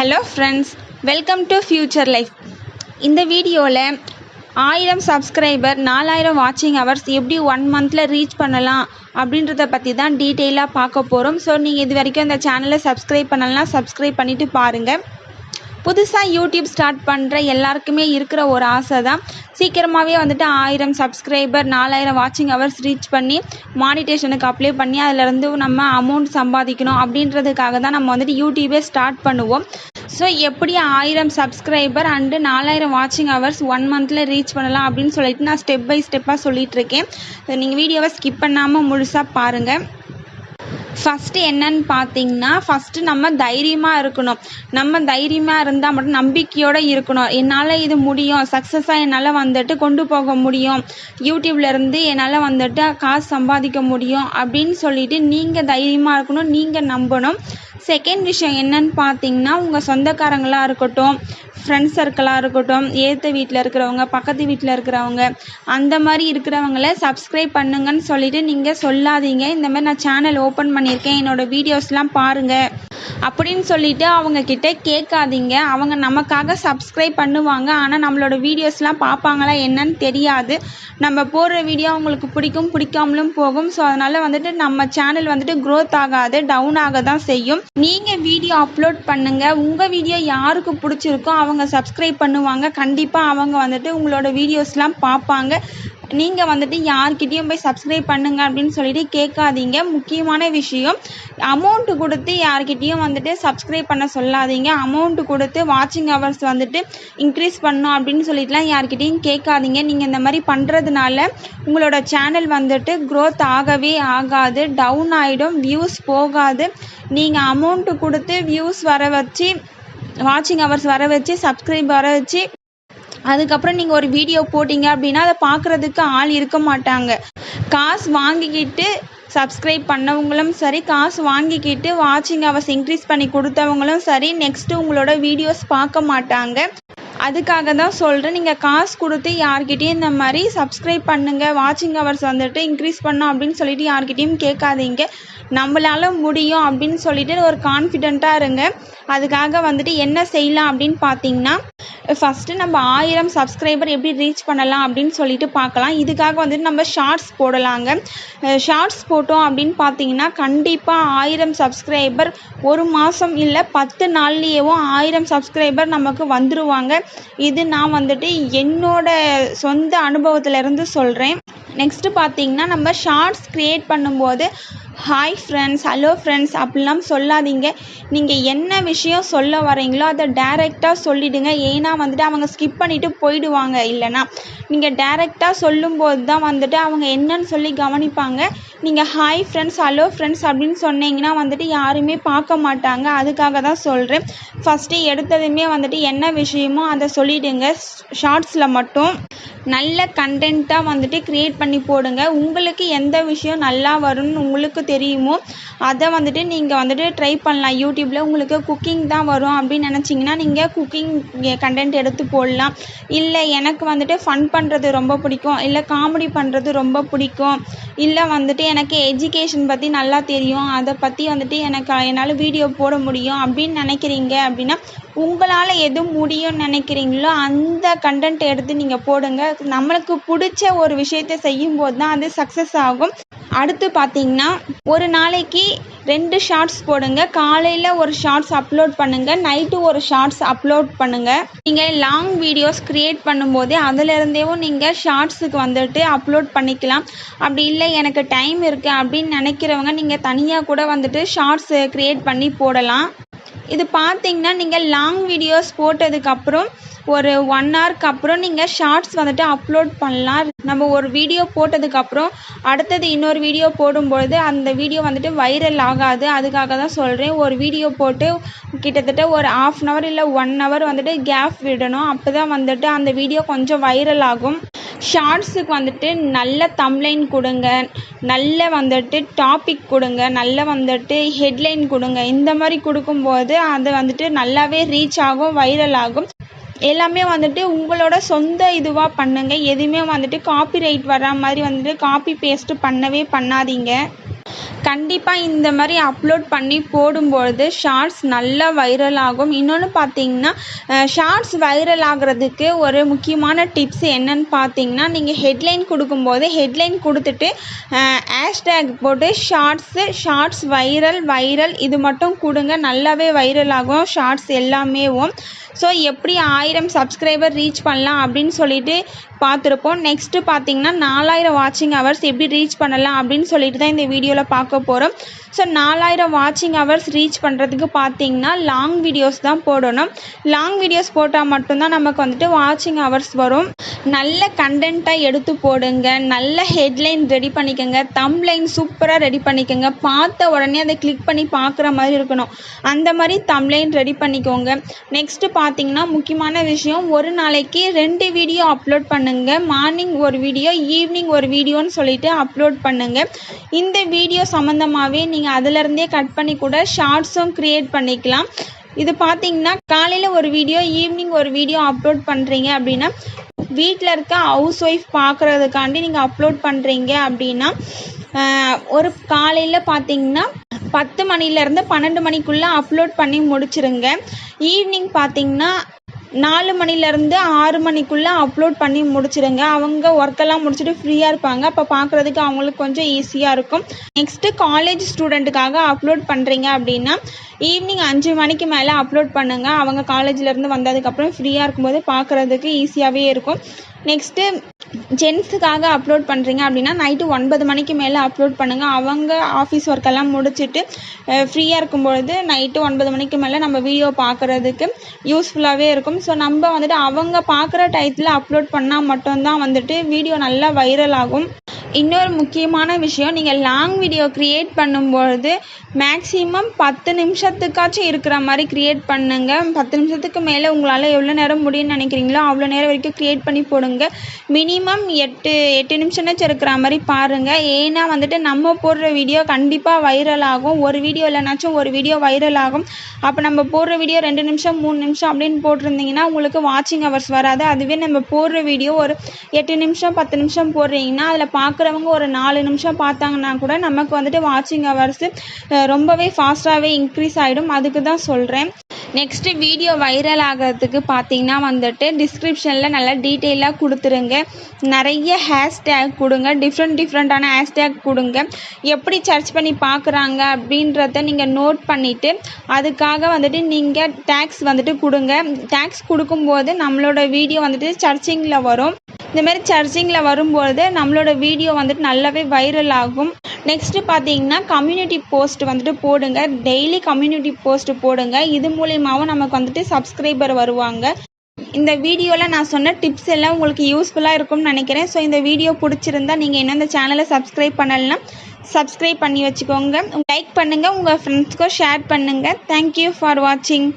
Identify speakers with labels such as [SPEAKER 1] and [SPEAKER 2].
[SPEAKER 1] Hello friends, welcome to future life. இந்த வீடியோவில் 1000 subscriber 4000 வாட்சிங் ஹவர்ஸ் எப்படி 1 மந்தில் ரீச் பண்ணலாம் அப்படின்றத பற்றி தான் டீட்டெயிலாக பார்க்க போகிறோம். ஸோ நீங்கள் இது வரைக்கும் இந்த சேனலை சப்ஸ்கிரைப் பண்ணலாம், சப்ஸ்கிரைப் பண்ணிவிட்டு பாருங்கள். புதுசாக யூடியூப் ஸ்டார்ட் பண்ணுற எல்லாருக்குமே இருக்கிற ஒரு ஆசை தான் சீக்கிரமாகவே 1000 சப்ஸ்கிரைபர் 4000 வாட்சிங் ஹவர்ஸ் ரீச் பண்ணி மானிட்டேஷனுக்கு அப்ளை பண்ணி அதிலேருந்து நம்ம அமௌண்ட் சம்பாதிக்கணும் அப்படின்றதுக்காக தான் நம்ம யூடியூபே ஸ்டார்ட் பண்ணுவோம். ஸோ எப்படி 1000 சப்ஸ்கிரைபர் அண்டு 4000 வாட்சிங் ஹவர்ஸ் 1 மந்தில் ரீச் பண்ணலாம் அப்படின்னு சொல்லிட்டு நான் ஸ்டெப் பை ஸ்டெப்பாக சொல்லிகிட்ருக்கேன். நீங்கள் வீடியோவை ஸ்கிப் பண்ணாமல் முழுசாக பாருங்கள். ஃபஸ்ட்டு என்னன்னு பார்த்தீங்கன்னா, ஃபஸ்ட்டு நம்ம தைரியமாக இருக்கணும். நம்ம தைரியமாக இருந்தால் மட்டும் நம்பிக்கையோடு இருக்கணும். என்னால் இது முடியும், சக்ஸஸாக என்னால் கொண்டு போக முடியும், யூடியூப்லேருந்து என்னால் காசு சம்பாதிக்க முடியும் அப்படின்னு சொல்லிட்டு நீங்கள் தைரியமாக இருக்கணும், நீங்கள் நம்பணும். செகண்ட் விஷயம் என்னன்னு பார்த்தீங்கன்னா, உங்கள் சொந்தக்காரங்களாக இருக்கட்டும், ஃப்ரெண்ட்ஸ் சர்க்கிளாக இருக்கட்டும், ஏற்ற வீட்டில் இருக்கிறவங்க, பக்கத்து வீட்டில் இருக்கிறவங்க, அந்த மாதிரி இருக்கிறவங்கள சப்ஸ்கிரைப் பண்ணுங்கன்னு சொல்லிவிட்டு நீங்கள் சொல்லாதீங்க. இந்த மாதிரி நான் சேனல் ஓப்பன் பண்ணியிருக்கேன், என்னோடய வீடியோஸ்லாம் பாருங்கள் அப்படின்னு சொல்லிவிட்டு அவங்கக்கிட்ட கேட்காதீங்க. அவங்க நமக்காக சப்ஸ்கிரைப் பண்ணுவாங்க, ஆனால் நம்மளோட வீடியோஸ்லாம் பார்ப்பாங்களா என்னன்னு தெரியாது. நம்ம போடுற வீடியோ அவங்களுக்கு பிடிக்கும், பிடிக்காமலும் போகும். ஸோ அதனால் நம்ம சேனல் க்ரோத் ஆகாது, டவுன் ஆக தான் செய்யும். நீங்கள் வீடியோ அப்லோட் பண்ணுங்கள், உங்கள் வீடியோ யாருக்கு பிடிச்சிருக்கோ அவங்க சப்ஸ்கிரைப் பண்ணுவாங்க. கண்டிப்பாக அவங்க உங்களோட வீடியோஸ்லாம் பார்ப்பாங்க. நீங்கள் யார்கிட்டையும் போய் சப்ஸ்கிரைப் பண்ணுங்க அப்படின்னு சொல்லிட்டு கேட்காதீங்க. முக்கியமான விஷயம், அமௌண்ட்டு கொடுத்து யார்கிட்டையும் சப்ஸ்கிரைப் பண்ண சொல்லாதீங்க. அமௌண்ட்டு கொடுத்து வாட்சிங் ஹவர்ஸ் இன்க்ரீஸ் பண்ணணும் அப்படின்னு சொல்லிட்டுலாம் யார்கிட்டையும் கேட்காதீங்க. நீங்கள் இந்த மாதிரி பண்ணுறதுனால உங்களோட சேனல் க்ரோத் ஆகவே ஆகாது, டவுன் ஆகிடும், வியூஸ் போகாது. நீங்கள் அமௌண்ட்டு கொடுத்து வியூஸ் வர வச்சு, வாட்சிங் ஹவர்ஸ் வர வச்சு, சப்ஸ்கிரைப் வர வச்சு, அதுக்கப்புறம் நீங்கள் ஒரு வீடியோ போட்டிங்க அப்படின்னா அதை பார்க்குறதுக்கு ஆள் இருக்க மாட்டாங்க. காசு வாங்கிக்கிட்டு சப்ஸ்கிரைப் பண்ணவங்களும் சரி, காசு வாங்கிக்கிட்டு வாட்சிங் ஹவர்ஸ் இன்க்ரீஸ் பண்ணி கொடுத்தவங்களும் சரி, நெக்ஸ்ட்டு உங்களோட வீடியோஸ் பார்க்க மாட்டாங்க. அதுக்காக தான் சொல்கிறேன், நீங்கள் காசு கொடுத்து யார்கிட்டையும் இந்த மாதிரி சப்ஸ்கிரைப் பண்ணுங்கள், வாட்சிங் ஹவர்ஸ் இன்க்ரீஸ் பண்ணோம் அப்படின்னு சொல்லிட்டு யார்கிட்டையும் கேட்காதீங்க. நம்மளால் முடியும் அப்படின்னு சொல்லிட்டு ஒரு கான்ஃபிடெண்ட்டாக இருங்க. அதுக்காக என்ன செய்யலாம் அப்படின்னு பார்த்தீங்கன்னா, ஃபஸ்ட்டு நம்ம 1000 சப்ஸ்கிரைபர் எப்படி ரீச் பண்ணலாம் அப்படின்னு சொல்லிட்டு பார்க்கலாம். இதுக்காக நம்ம ஷார்ட்ஸ் போடலாங்க. ஷார்ட்ஸ் போட்டோம் அப்படின்னு பார்த்தீங்கன்னா கண்டிப்பாக 1000 சப்ஸ்கிரைபர் ஒரு மாதம் இல்லை 10 நாள்லேயேவும் 1000 சப்ஸ்கிரைபர் நமக்கு வந்துடுவாங்க. இது நான் என்னோட சொந்த அனுபவத்திலேருந்து சொல்கிறேன். நெக்ஸ்ட்டு பார்த்தீங்கன்னா, நம்ம ஷார்ட்ஸ் க்ரியேட் பண்ணும்போது ஹாய் ஃப்ரெண்ட்ஸ், ஹலோ ஃப்ரெண்ட்ஸ் அப்படிலாம் சொல்லாதீங்க. நீங்கள் என்ன விஷயம் சொல்ல வரீங்களோ அதை டைரெக்டாக சொல்லிவிடுங்க. ஏன்னா அவங்க ஸ்கிப் பண்ணிவிட்டு போயிடுவாங்க. இல்லைனா நீங்கள் டைரெக்டாக சொல்லும்போது தான் அவங்க என்னன்னு சொல்லி கவனிப்பாங்க. நீங்கள் ஹாய் ஃப்ரெண்ட்ஸ், ஹலோ ஃப்ரெண்ட்ஸ் அப்படின்னு சொன்னீங்கன்னா யாருமே பார்க்க மாட்டாங்க. அதுக்காக தான் சொல்கிறேன். ஃபஸ்ட்டு எடுத்ததுமே என்ன விஷயமோ அதை சொல்லிவிடுங்க. ஷார்ட்ஸில் மட்டும் நல்ல கண்டென்ட்டாக க்ரியேட் பண்ணி போடுங்க. உங்களுக்கு எந்த விஷயம் நல்லா வரும்னு உங்களுக்கு தெரியுமோ அதை நீங்கள் ட்ரை பண்ணலாம். யூடியூப்பில் உங்களுக்கு குக்கிங் தான் வரும் அப்படின்னு நினச்சிங்கன்னா நீங்கள் குக்கிங் கண்டென்ட் எடுத்து போடலாம். இல்லை எனக்கு ஃபன் பண்ணுறது ரொம்ப பிடிக்கும், இல்லை காமெடி பண்ணுறது ரொம்ப பிடிக்கும், இல்லை எனக்கு எஜுகேஷன் பற்றி நல்லா தெரியும், அதை பற்றி என்னால் வீடியோ போட முடியும் அப்படின்னு நினைக்கிறீங்க அப்படின்னா, உங்களால் எது முடியும்னு நினைக்கிறீங்களோ அந்த கண்டென்ட் எடுத்து நீங்கள் போடுங்க. நம்மளுக்கு பிடிச்ச ஒரு விஷயத்தை செய்யும்போது தான் அது சக்ஸஸ் ஆகும். அடுத்து பார்த்தீங்கன்னா, ஒரு நாளைக்கு 2 ஷார்ட்ஸ் போடுங்க. காலையில் ஒரு ஷார்ட்ஸ் அப்லோட் பண்ணுங்கள், நைட்டு ஒரு ஷார்ட்ஸ் அப்லோட் பண்ணுங்கள். நீங்கள் லாங் வீடியோஸ் க்ரியேட் பண்ணும்போதே அதிலிருந்தேவும் நீங்கள் ஷார்ட்ஸுக்கு அப்லோட் பண்ணிக்கலாம். அப்படி இல்லை எனக்கு டைம் இருக்குது அப்படின்னு நினைக்கிறவங்க நீங்கள் தனியாக கூட ஷார்ட்ஸ் க்ரியேட் பண்ணி போடலாம். இது பார்த்தீங்கன்னா, நீங்கள் லாங் வீடியோஸ் போட்டதுக்கப்புறம் ஒரு 1 ஹவருக்கு அப்புறம் நீங்கள் ஷார்ட்ஸ் அப்லோட் பண்ணலாம். நம்ம ஒரு வீடியோ போட்டதுக்கப்புறம் அடுத்தது இன்னொரு வீடியோ போடும்பொழுது அந்த வீடியோ வைரல் ஆகாது. அதுக்காக தான் சொல்கிறேன். ஒரு வீடியோ போட்டு கிட்டத்தட்ட ஒரு 1/2 hour இல்லை 1 hour கேப் விடணும். அப்போ தான் அந்த வீடியோ கொஞ்சம் வைரல் ஆகும். ஷார்ட்ஸுக்கு நல்ல தம்ப்லைன் கொடுங்க, நல்ல டாபிக் கொடுங்க, நல்ல ஹெட்லைன் கொடுங்க. இந்த மாதிரி கொடுக்கும்போது அது நல்லாவே ரீச் ஆகும், வைரல் ஆகும். எல்லாமே உங்களோட சொந்த இதுவாக பண்ணுங்கள். எதுவுமே காப்பிரைட் வர மாதிரி காப்பி பேஸ்ட்டு பண்ணவே பண்ணாதீங்க. கண்டிப்பாக இந்த மாதிரி அப்லோட் பண்ணி போடும்பொழுது ஷார்ட்ஸ் நல்லா வைரல் ஆகும். இன்னொன்று பார்த்தீங்கன்னா ஷார்ட்ஸ் வைரல் ஆகிறதுக்கு ஒரு முக்கியமான டிப்ஸ் என்னன்னு பார்த்தீங்கன்னா, நீங்கள் ஹெட்லைன் கொடுக்கும்போது ஹெட்லைன் கொடுத்துட்டு ஹேஷ்டேக் போட்டு ஷார்ட்ஸ் வைரல் இது மட்டும் கொடுங்க. நல்லாவே வைரல் ஆகும் ஷார்ட்ஸ் எல்லாமேவும். ஸோ எப்படி 1000 சப்ஸ்கிரைபர் ரீச் பண்ணலாம் அப்படின்னு சொல்லிட்டு பார்த்துருப்போம். நெக்ஸ்ட்டு பார்த்தீங்கன்னா 4000 வாட்சிங் ஹவர்ஸ் எப்படி ரீச் பண்ணலாம் அப்படின்னு சொல்லிட்டு தான் இந்த வீடியோவில் பார்க்க போகிறோம். ஸோ 4000 வாட்சிங் ஹவர்ஸ் ரீச் பண்ணுறதுக்கு பார்த்தீங்கன்னா லாங் வீடியோஸ் தான் போடணும். லாங் வீடியோஸ் போட்டால் மட்டும்தான் நமக்கு வந்துட்டு வாட்சிங் ஹவர்ஸ் வரும். நல்ல கண்டென்ட்டாக எடுத்து போடுங்க. நல்ல ஹெட்லைன் ரெடி பண்ணிக்கோங்க. தம்ப்லைன் சூப்பராக ரெடி பண்ணிக்கோங்க. பார்த்த உடனே அதை கிளிக் பண்ணி பார்க்குற மாதிரி இருக்கணும். அந்த மாதிரி தம்ப்லைன் ரெடி பண்ணிக்கோங்க. நெக்ஸ்ட்டு பார்த்தீங்கன்னா முக்கியமான விஷயம், ஒரு நாளைக்கு 2 வீடியோ அப்லோட் பண்ணுங்கள். மார்னிங் ஒரு வீடியோ, ஈவினிங் ஒரு வீடியோன்னு சொல்லிட்டு அப்லோட் பண்ணுங்கள். இந்த வீடியோ சம்மந்தமாகவே நீங்கள் அதிலருந்தே கட் பண்ணி கூட ஷார்ட்ஸும் க்ரியேட் பண்ணிக்கலாம். இது பார்த்தீங்கன்னா காலையில் ஒரு வீடியோ, ஈவினிங் ஒரு வீடியோ அப்லோட் பண்ணுறீங்க அப்படின்னா, வீட்டில் இருக்க ஹவுஸ் ஒய்ஃப் பார்க்குறதுக்காண்டி நீங்கள் அப்லோட் பண்ணுறீங்க அப்படின்னா, ஒரு காலையில் பார்த்தீங்கன்னா 10 மணிலேருந்து 12 மணிக்குள்ளே அப்லோட் பண்ணி முடிச்சிருங்க. ஈவினிங் பார்த்தீங்கன்னா 4 மணிலேருந்து 6 மணிக்குள்ளே அப்லோட் பண்ணி முடிச்சிடுங்க. அவங்க ஒர்க்கெல்லாம் முடிச்சுட்டு ஃப்ரீயாக இருப்பாங்க. அப்போ பார்க்குறதுக்கு அவங்களுக்கு கொஞ்சம் ஈஸியாக இருக்கும். நெக்ஸ்ட்டு காலேஜ் ஸ்டூடெண்ட்டுக்காக அப்லோட் பண்ணுறீங்க அப்படின்னா ஈவினிங் 5 மணிக்கு மேலே அப்லோட் பண்ணுங்கள். அவங்க காலேஜ்லேருந்து வந்ததுக்கப்புறம் ஃப்ரீயாக இருக்கும்போது பார்க்குறதுக்கு ஈஸியாகவே இருக்கும். நெக்ஸ்ட்டு ஜென்ஸுக்காக அப்லோட் பண்ணுறீங்க அப்படின்னா நைட்டு 9 மணிக்கு மேலே அப்லோட் பண்ணுங்கள். அவங்க ஆஃபீஸ் ஒர்க்கெல்லாம் முடிச்சுட்டு ஃப்ரீயாக இருக்கும்பொழுது நைட்டு 9 மணிக்கு மேலே நம்ம வீடியோ பார்க்குறதுக்கு யூஸ்ஃபுல்லாகவே இருக்கும். ஸோ நம்ம வந்துட்டு அவங்க பார்க்குற டயத்தில் அப்லோட் பண்ணால் மட்டும்தான் வந்துட்டு வீடியோ நல்லா வைரல் ஆகும். இன்னொரு முக்கியமான விஷயம், நீங்கள் லாங் வீடியோ க்ரியேட் பண்ணும்பொழுது மேக்ஸிமம் 10 நிமிஷத்துக்காச்சும் இருக்கிற மாதிரி க்ரியேட் பண்ணுங்க. 10 நிமிஷத்துக்கு மேலே உங்களால் எவ்வளோ நேரம் முடியும்னு நினைக்கிறீங்களோ அவ்வளோ நேரம் வரைக்கும் க்ரியேட் பண்ணி போடுங்க. மினிமம் 8 நிமிஷம்னாச்சும் இருக்கிற மாதிரி பாருங்கள். ஏன்னா வந்துட்டு நம்ம போடுற வீடியோ கண்டிப்பாக வைரல் ஆகும். ஒரு வீடியோ இல்லைனாச்சும் ஒரு வீடியோ வைரல் ஆகும். அப்போ நம்ம போடுற வீடியோ 2 நிமிஷம் 3 நிமிஷம் அப்படின்னு போட்டிருந்தீங்கன்னா உங்களுக்கு வாட்சிங் ஹவர்ஸ் வராது. அதுவே நம்ம போடுற வீடியோ ஒரு 8 நிமிஷம் 10 நிமிஷம் போடுறீங்கன்னா அதில் பார்க்குறவங்க ஒரு 4 நிமிஷம் பார்த்தாங்கன்னா கூட நமக்கு வந்துட்டு வாட்சிங் ஹவர்ஸு ரொம்பவே ஃபாஸ்ட்டாகவே இன்க்ரீஸ் ஆகிடும். அதுக்கு தான் சொல்கிறேன். நெக்ஸ்ட்டு வீடியோ வைரல் ஆகிறதுக்கு பார்த்தீங்கன்னா வந்துட்டு டிஸ்கிரிப்ஷனில் நல்லா டீட்டெயிலாக கொடுத்துருங்க. நிறைய ஹேஷ்டேக் கொடுங்க. டிஃப்ரெண்ட்டான ஹேஷ்டேக் கொடுங்க. எப்படி சர்ச் பண்ணி பார்க்குறாங்க அப்படின்றத நீங்கள் நோட் பண்ணிவிட்டு அதுக்காக வந்துட்டு நீங்கள் டேக்ஸ் வந்துட்டு கொடுங்க. டேக்ஸ் கொடுக்கும்போது நம்மளோட வீடியோ வந்துட்டு சர்ச்சிங்கில் வரும். இந்தமாரி சர்ச்சிங்கில் வரும்போது நம்மளோட வீடியோ வந்துட்டு நல்லாவே வைரல் ஆகும். நெக்ஸ்ட்டு பார்த்தீங்கன்னா கம்யூனிட்டி போஸ்ட் வந்துட்டு போடுங்க. டெய்லி கம்யூனிட்டி போஸ்ட் போடுங்க. இது மூலியமாகவும் நமக்கு வந்துட்டு சப்ஸ்கிரைபர் வருவாங்க. இந்த வீடியோவில் நான் சொன்ன டிப்ஸ் எல்லாம் உங்களுக்கு யூஸ்ஃபுல்லாக இருக்கும்னு நினைக்கிறேன். ஸோ இந்த வீடியோ பிடிச்சிருந்தா நீங்கள் இன்னும் இந்த சேனலை சப்ஸ்கிரைப் பண்ணலைன்னா சப்ஸ்கிரைப் பண்ணி வச்சுக்கோங்க. லைக் பண்ணுங்கள். உங்கள் ஃப்ரெண்ட்ஸ்க்கும் ஷேர் பண்ணுங்கள். தேங்க்யூ ஃபார் வாட்சிங்.